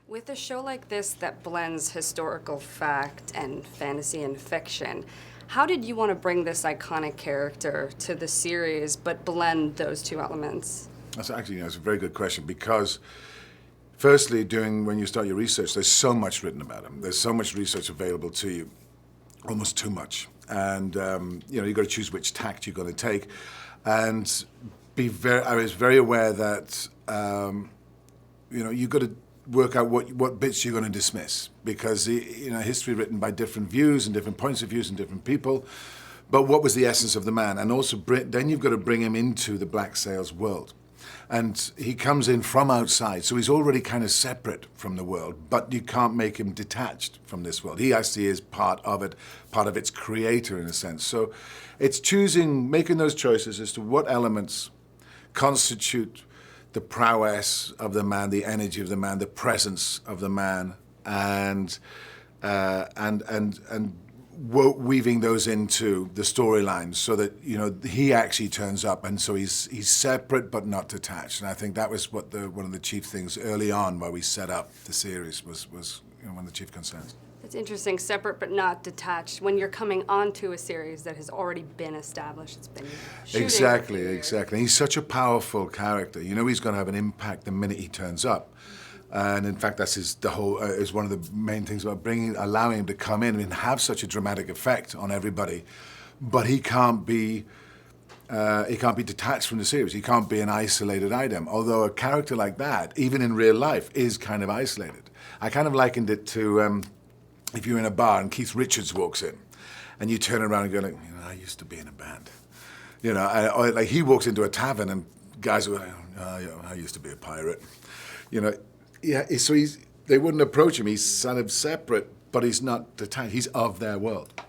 With a show like this that blends historical fact and fantasy and fiction, how did you want to bring this iconic character to the series but blend those two elements? That's actually, it's a very good question because, firstly, when you start your research, there's so much written about him. There's so much research available to you, almost too much, and you've got to choose which tact you're going to take, and I was very aware that you've got to work out what bits you're going to dismiss because history written by different views and different points of views and different people. But what was the essence of the man? And also, then you've got to bring him into the Black Sails world. And he comes in from outside, so he's already kind of separate from the world, but you can't make him detached from this world. He actually is part of it, part of its creator in a sense. So it's making those choices as to what elements constitute the prowess of the man, the energy of the man, the presence of the man, and weaving those into the storyline so that he actually turns up, and so he's separate but not detached. And I think that was what one of the chief things early on while we set up the series was one of the chief concerns. It's interesting, separate but not detached. When you're coming onto a series that has already been established, it's been shooting. Exactly. He's such a powerful character. He's going to have an impact the minute he turns up. And in fact, that's is one of the main things about allowing him to come in and have such a dramatic effect on everybody. But he can't be detached from the series. He can't be an isolated item. Although a character like that, even in real life, is kind of isolated. I kind of likened it to if you're in a bar and Keith Richards walks in, and you turn around and go like, I used to be in a band. Or like he walks into a tavern and guys are like, I used to be a pirate. So they wouldn't approach him. He's kind of separate, but he's not detached. He's of their world.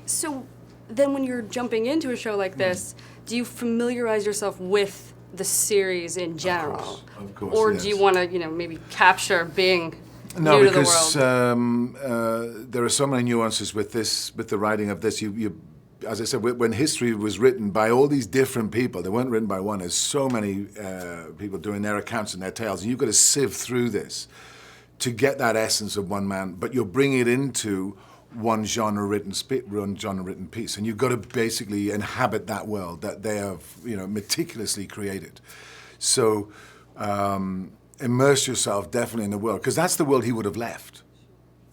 So then when you're jumping into a show like this, do you familiarize yourself with the series in general? Of course, or yes. do you want to, maybe capture being No, new to because the world? there are so many nuances with the writing of this. As I said, when history was written by all these different people, they weren't written by one. There's so many people doing their accounts and their tales, and you've got to sieve through this to get that essence of one man. But you're bringing it into one genre written piece, and you've got to basically inhabit that world that they have, meticulously created. So immerse yourself definitely in the world, because that's the world he would have left.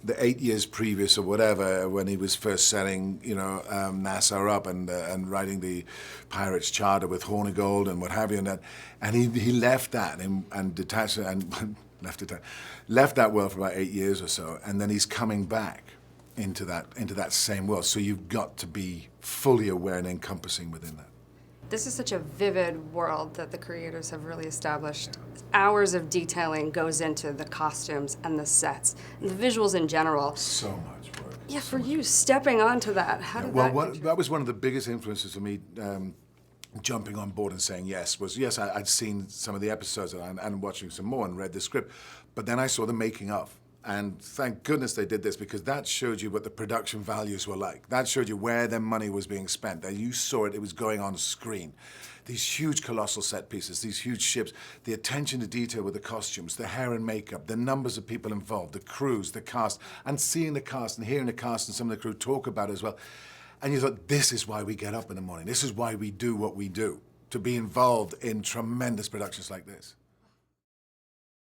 The 8 years previous or whatever, when he was first setting, Nassau up and writing the Pirates Charter with Hornigold and what have you, and he left that and detached and left that world for about 8 years or so, and then he's coming back into that same world. So you've got to be fully aware and encompassing within that. This is such a vivid world that the creators have really established. Hours of detailing goes into the costumes and the sets, and the visuals in general. So much work. Yeah, for you, stepping onto that, how did that was one of the biggest influences for me, jumping on board and saying yes, I'd seen some of the episodes and watching some more and read the script, but then I saw the making of. And thank goodness they did this, because that showed you what the production values were like. That showed you where their money was being spent. And you saw it was going on screen. These huge, colossal set pieces, these huge ships, the attention to detail with the costumes, the hair and makeup, the numbers of people involved, the crews, the cast, and seeing the cast and hearing the cast and some of the crew talk about it as well. And you thought, this is why we get up in the morning. This is why we do what we do, to be involved in tremendous productions like this.